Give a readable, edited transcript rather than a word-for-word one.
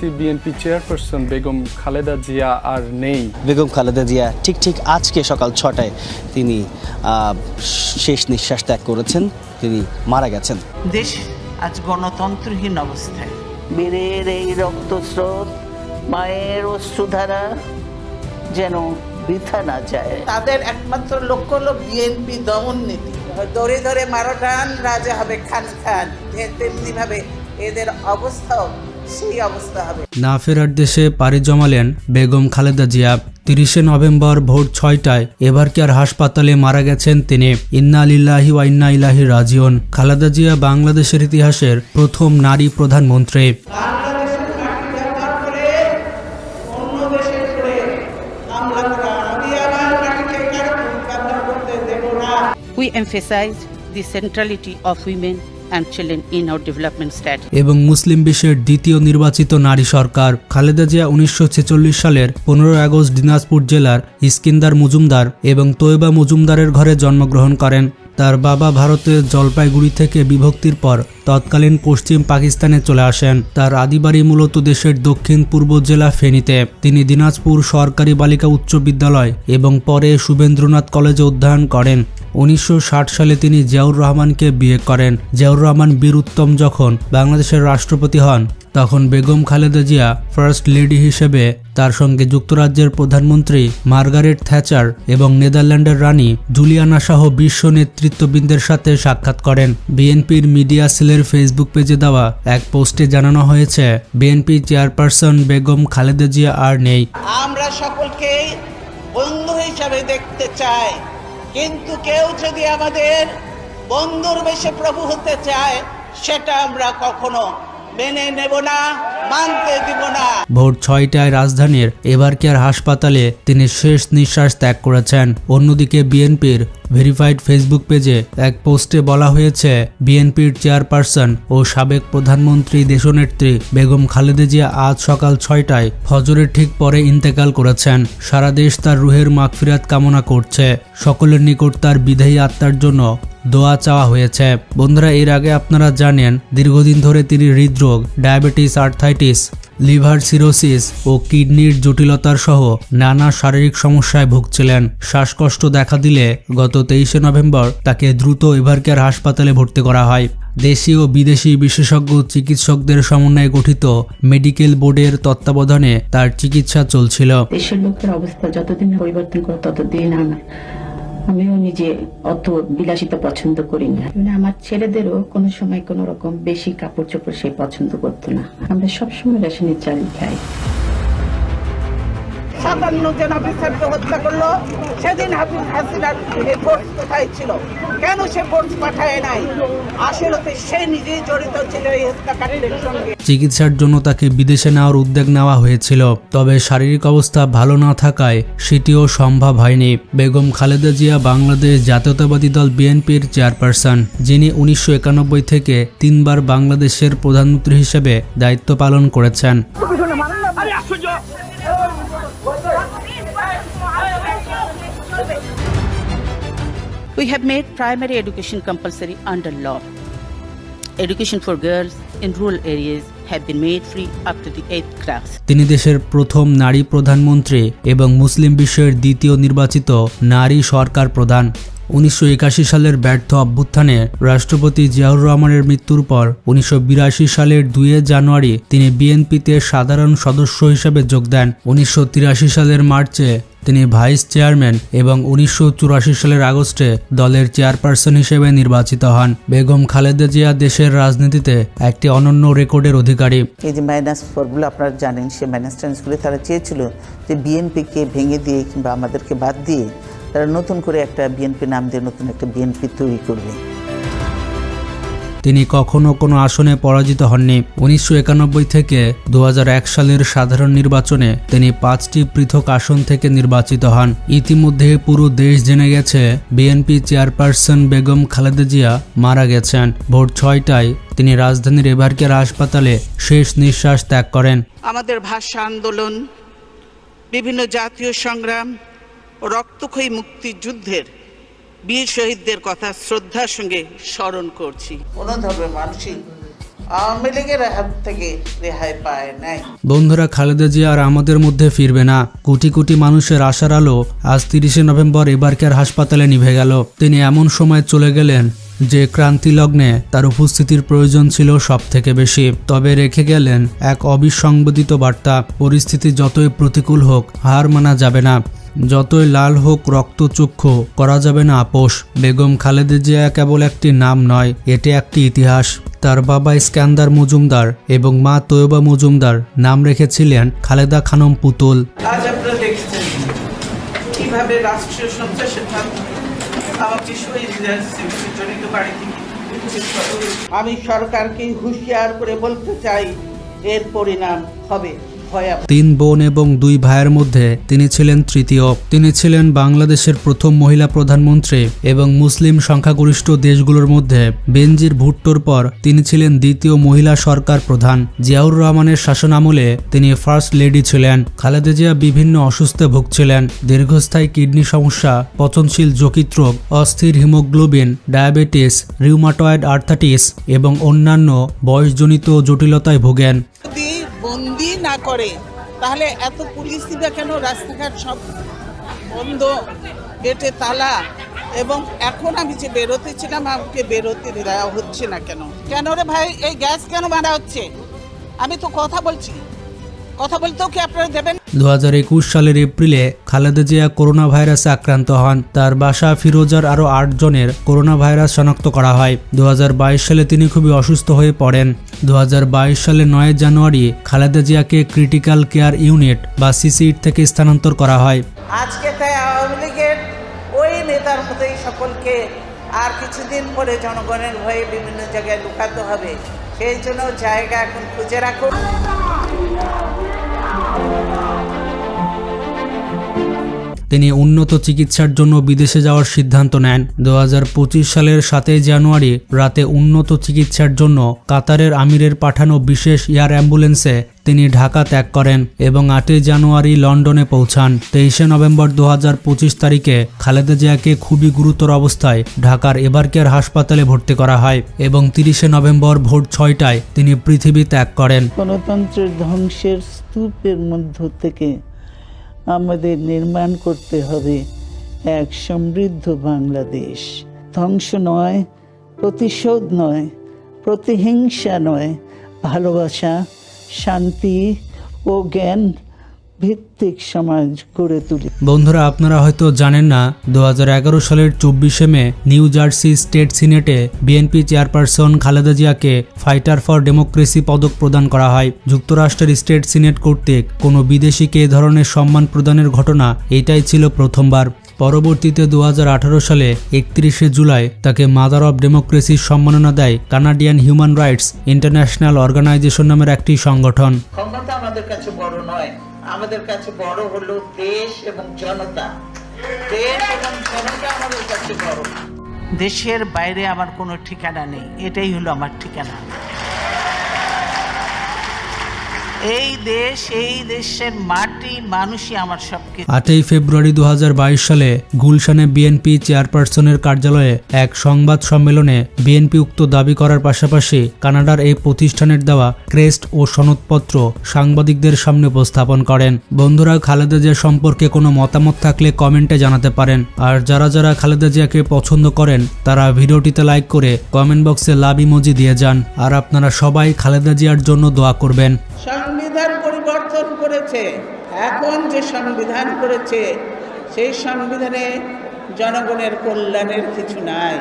দেখছি BNP chairperson Begum Khaleda Zia আর নেই। বেগম খালেদা জিয়া ঠিক আজকে সকাল 6টায় তিনি শেষ নিঃশ্বাস ত্যাগ করেছেন, তিনি মারা গেছেন। দেশ আজ গণতন্ত্রহীন অবস্থায়। বীরের এই রক্তস্রোত, মায়ের অশ্রুধারা যেন বৃথা না যায়। তাদের একমাত্র লক্ষ্য হলো বিএনপি দমন নীতি। ধরে ধরে মারোটান রাজা হবে খান খান, তেমনি ভাবে এদের অবস্থাও সেই অবস্থা হবে। না ফেরার দেশে পাড়ি জমালেন বেগম খালেদা জিয়া। 30শে নভেম্বর ভোর 6টায় এবারকেয়ার হাসপাতালে মারা গেছেন তিনি। ইন্না লিল্লাহি ওয়া ইন্না ইলাইহি রাজিউন। খালেদা জিয়া বাংলাদেশের ইতিহাসের প্রথম নারী প্রধানমন্ত্রী। We emphasize the centrality of women and children in our development strategy. এবং মুসলিম বিশ্বের দ্বিতীয় নির্বাচিত নারী সরকার। খালেদা জিয়া 1946 সালের 15 আগস্ট দিনাজপুর জেলার ইস্কিন্দার মজুমদার এবং তৈবা মজুমদারের ঘরে জন্মগ্রহণ করেন। তার বাবা ভারতের জলপাইগুড়ি থেকে বিভক্তির পর তৎকালীন পশ্চিম পাকিস্তানে চলে আসেন। তার আদিবাড়ি মূলত দেশের দক্ষিণ পূর্ব জেলা ফেনীতে। তিনি দিনাজপুর সরকারি বালিকা উচ্চ বিদ্যালয় এবং পরে শুভেন্দ্রনাথ কলেজে অধ্যয়ন করেন। 1960 সালে তিনি জিয়াউর রহমানকে বিয়ে করেন। জিয়াউর রহমান বীর উত্তম যখন বাংলাদেশের রাষ্ট্রপতি হন, তখন বেগম খালেদা জিয়া ফার্স্ট লেডি হিসেবে তার সঙ্গে যুক্তরাজ্যের প্রধানমন্ত্রী মার্গারেট থ্যাচার এবং নেদারল্যান্ডের রানী জুলিয়ানা সহ বিশ্ব নেতৃত্ববৃন্দের সাথে সাক্ষাৎ করেন। বিএনপির মিডিয়া সেলের ফেসবুক পেজে দেওয়া এক পোস্টে জানানো হয়েছে, বিএনপি চেয়ারপারসন বেগম খালেদা জিয়া আর নেই। আমরা সকলকে বন্ধু হিসাবে দেখতে চাই, কিন্তু কেউ যদি আমাদের বন্ধুর বেশে প্রভু হতে চায়, সেটা আমরা কখনো মেনে নেব না, মানতে দিব না। ভোর 6টায় রাজধানীর এবারকেয়ার হাসপাতালে তিনি শেষ নিঃশ্বাস ত্যাগ করেছেন। অন্যদিকে বিএনপির ভেরিফাইড ফেসবুক পেজে এক পোস্টে বলা হয়েছে, বিএনপির চেয়ারপারসন ও সাবেক প্রধানমন্ত্রী দেশনেত্রী বেগম খালেদা জিয়া আজ সকাল 6টায় ফজরের ঠিক পরে ইন্তেকাল করেছেন। সারা দেশ তার রুহের মাগফিরাত কামনা করছে। সকলের নিকট তার বিদায়ী আত্মার জন্য দোয়া চাওয়া হয়েছে। বন্ধুরা, এর আগে আপনারা জানেন দীর্ঘদিন ধরে তিনি হৃদরোগ, ডায়াবেটিস, আর্থাইটিস, লিভার সিরোসিস ও কিডনির জটিলতার সহ নানা শারীরিক সমস্যায় ভুগছিলেন। শ্বাসকষ্ট দেখা দিলে গত 23শে নভেম্বর তাকে দ্রুত এবারকেয়ার হাসপাতালে ভর্তি করা হয়। দেশি ও বিদেশি বিশেষজ্ঞ চিকিৎসকদের সমন্বয়ে গঠিত মেডিকেল বোর্ডের তত্ত্বাবধানে তার চিকিৎসা চলছিল। দেশের লোকের অবস্থা যতদিন পরিবর্তন করে ততদিন আমিও নিজে অত বিলাসিতা পছন্দ করি না। আমার ছেলেদেরও কোনো সময় কোনো রকম বেশি কাপড় চোপড় সে পছন্দ করতো না। আমরা সবসময় রেশনের চাল খাই। 57 জন অফিসারকে হত্যা করলো। সেদিন হাসিনার ফোর্স কোথায় ছিল? কেন সে ফোর্স পাঠায় নাই? আসলে সে নিজেই জড়িত ছিল এই হত্যাকারীদের সঙ্গে। চিকিৎসার জন্য তাকে বিদেশে নেওয়ার উদ্যোগ নেওয়া হয়েছিল, তবে শারীরিক অবস্থা ভালো না থাকায় সেটিও সম্ভব হয়নি। বেগম খালেদা জিয়া বাংলাদেশ জাতীয়তাবাদী দল বিএনপির চেয়ারপারসন, যিনি 1991 থেকে 3 বার বাংলাদেশের প্রধানমন্ত্রী হিসেবে দায়িত্ব পালন করেছেন। We have made primary education compulsory under law. Education for girls in rural areas have been made free up to the 8th class. তিনি দেশের প্রথম নারী প্রধানমন্ত্রী এবং মুসলিম বিশ্বের দ্বিতীয় নির্বাচিত নারী সরকার প্রধান। 1981 সালের ব্যর্থ অভ্যুত্থানে রাষ্ট্রপতি জিয়াউর রহমানের মৃত্যুর পর 1982 সালের 2 জানুয়ারি তিনি বিএনপিতে সাধারণ সদস্য হিসেবে যোগ দেন। 1983 সালের মার্চে তিনি ভাইস চেয়ারম্যান এবং 1984 সালের আগস্টে দলের চেয়ারপারসন হিসেবে নির্বাচিত হন। বেগম খালেদা জিয়া দেশের রাজনীতিতে একটি অনন্য রেকর্ডের অধিকারী। এই যে -4গুলো আপনারা জানেন, সে -10গুলো তারা চেয়েছিল যে বিএনপিকে ভেঙে দিয়ে কিংবা আমাদেরকে বাদ দিয়ে তারা নতুন করে একটা বিএনপি নাম দিয়ে নতুন একটা বিএনপি তৈরি করবে। তিনি কখনো কোনো আসনে পরাজিত হননি। 1991 থেকে 2001 সালের সাধারণ নির্বাচনে তিনি 5টি পৃথক আসন থেকে নির্বাচিত হন। ইতিমধ্যে পুরো দেশ জেনে গেছে বিএনপি চেয়ারপারসন বেগম খালেদা জিয়া মারা গেছেন। ভোর 6টায় তিনি রাজধানীর এবারকেয়ার হাসপাতালে শেষ নিঃশ্বাস ত্যাগ করেন। আমাদের ভাষা আন্দোলন, বিভিন্ন জাতীয় সংগ্রাম ও রক্তক্ষয়ী মুক্তিযুদ্ধের বীর শহীদদের কথা শ্রদ্ধার সঙ্গে স্মরণ করছি। কোনো ধরনের মানসিক আওয়ামী লীগের হাত থেকে রেহাই পায় নাই। বন্ধুরা, খালেদা জিয়া আর আমাদের মধ্যে ফিরবে না। কোটি কোটি মানুষের আশার আলো আজ 30শে নভেম্বর এবারকার হাসপাতালে নিভে গেল। তিনি এমন সময় চলে গেলেন যে ক্রান্তি লগ্নে তার উপস্থিতির প্রয়োজন ছিল সব থেকে বেশি। তবে রেখে গেলেন এক অবিসংবাদিত বার্তা। পরিস্থিতি যতই প্রতিকূল হোক, হার মানা যাবে না। যতই লাল হোক রক্তচক্ষু, করা যাবে না আপোষ। বেগম খালেদা জিয়া কেবল একটি নাম নয়, এটি একটি ইতিহাস। তার বাবা ইস্কান্দার মজুমদার এবং মা তৈয়বা মজুমদার নাম রেখেছিলেন খালেদা খানম পুতুল। আজ আপনারা দেখছেন কিভাবে রাষ্ট্রীয় সন্ত্রাসের আমাকে শহীদ জড়িত বাড়ি থেকে। আমি সরকারকে হুঁশিয়ার করে বলতে চাই, এর পরিণাম হবে ভয়াবহ। 3 বোন এবং 2 ভাইয়ের মধ্যে তিনি ছিলেন তৃতীয়। তিনি ছিলেন বাংলাদেশের প্রথম মহিলা প্রধানমন্ত্রী এবং মুসলিম সংখ্যাগরিষ্ঠ দেশগুলোর মধ্যে বেনজির ভুট্টোর পর তিনি ছিলেন দ্বিতীয় মহিলা সরকার প্রধান। জিয়াউর রহমানের শাসনামলে তিনি ফার্স্ট লেডি ছিলেন। খালেদা জিয়া বিভিন্ন অসুস্থে ভুগছিলেন। দীর্ঘস্থায়ী কিডনি সমস্যা, পচনশীল যকৃৎ রোগ, অস্থির হিমোগ্লোবিন, ডায়াবেটিস, রিউমাটয়েড আর্থ্রাইটিস এবং অন্যান্য বয়সজনিত জটিলতায় ভোগেন। বন্দি না করে তাহলে এত পুলিশ দিবে কেন? রাস্তাঘাট সব বন্ধ, গেটে তালা, এবং এখন আমি যে বেরোতে ছিলাম আমাকে বেরোতে দেওয়া হচ্ছে না কেন? কেন রে ভাই, এই গ্যাস কেন মারা হচ্ছে? আমি তো কথা বলছি, কথা বলতেও কি আপনারা দেবেন? 2021 সালের এপ্রিলে খালেদা জিয়া করোনা ভাইরাসে আক্রান্ত হন। তার বাসা ফিরোজার আরও 8 জনের করোনা ভাইরাস শনাক্ত করা হয়। 2022 সালে তিনি খুবই অসুস্থ হয়ে পড়েন। 2022 সালের 9 জানুয়ারি খালেদা জিয়াকে ক্রিটিক্যাল কেয়ার ইউনিট বা সিসিইউর থেকে স্থানান্তর করা হয়। আজকে তাই আওয়ামী লীগের ওই নেতার মতোই সকলকে আর কিছুদিন পরে জনগণের ভয়ে বিভিন্ন জায়গায় লুকাতে হবে। সেই জন্য জায়গা এখন খুঁজে রাখুন। তিনি উন্নত চিকিৎসার জন্য বিদেশে যাওয়ার সিদ্ধান্ত নেন। 2025 সালের 7 জানুয়ারি রাতে উন্নত চিকিৎসার জন্য কাতারের আমিরের পাঠানো বিশেষ এয়ার অ্যাম্বুলেন্সে তিনি ঢাকা ত্যাগ করেন এবং 8 জানুয়ারি লন্ডনে পৌঁছান। 23 নভেম্বর 2025 তারিখে খালেদা জিয়াকে খুবই গুরুতর অবস্থায় ঢাকার এবারকেয়ার হাসপাতালে ভর্তি করা হয় এবং 30 নভেম্বর ভোর 6টায় তিনি পৃথিবী ত্যাগ করেন। গণতন্ত্রের ধ্বংসের স্তূপের মধ্য থেকে আমাদের নির্মাণ করতে হবে এক সমৃদ্ধ বাংলাদেশ। ধ্বংস নয়, প্রতিশোধ নয়, প্রতিহিংসা নয়, ভালোবাসা, শান্তি ও জ্ঞান ভিত্তিক সমাজ গড়ে তুলি। বন্ধুরা, আপনারা হয়তো জানেন না, 2011 সালের 24 মে নিউ জার্সি স্টেট সিনেটে বিএনপি চেয়ারপারসন খালেদা জিয়াকে ফাইটার ফর ডেমোক্রেসি পদক প্রদান করা হয়। যুক্তরাষ্ট্রের স্টেট সিনেট কর্তৃক কোনো বিদেশিকে এ ধরনের সম্মান প্রদানের ঘটনা এটাই ছিল প্রথমবার। পরবর্তীতে 2018 সালে 31 জুলাই তাকে মাদার অব ডেমোক্রেসির সম্মাননা দেয় Canadian human rights international organisation নামের একটি সংগঠন। ক্ষমতা আমাদের কাছে বড় নয়, আমাদের কাছে বড় হলো দেশ এবং জনতা। দেশ এবং জনতা আমাদের কাছে বড়। দেশের বাইরে আমার কোনো ঠিকানা নেই, এটাই হলো আমার ঠিকানা। এই দেশ, এই দেশের মাটি, মানুষই আমার সবকিছু। 8 ফেব্রুয়ারি 2022 সালে গুলশানে বিএনপি চেয়ারপারসনের কার্যালয়ে এক সংবাদ সম্মেলনে বিএনপি উক্ত দাবি করার পাশাপাশি কানাডার এই প্রতিষ্ঠানের দেওয়া ক্রেস্ট ও সনদপত্র সাংবাদিকদের সামনে উপস্থাপন করেন। বন্ধুরা, খালেদা জিয়া সম্পর্কে কোনো মতামত থাকলে কমেন্টে জানাতে পারেন। আর যারা যারা খালেদা জিয়াকে পছন্দ করেন তারা ভিডিওটিতে লাইক করে কমেন্ট বক্সে লাভ ইমোজি দিয়ে যান। আর আপনারা সবাই খালেদা জিয়ার জন্য দোয়া করবেন। সংবিধান পরিবর্তন করেছে, এখন যে সংবিধান করেছে সেই সংবিধানে জনগণের কল্যাণের কিছু নাই।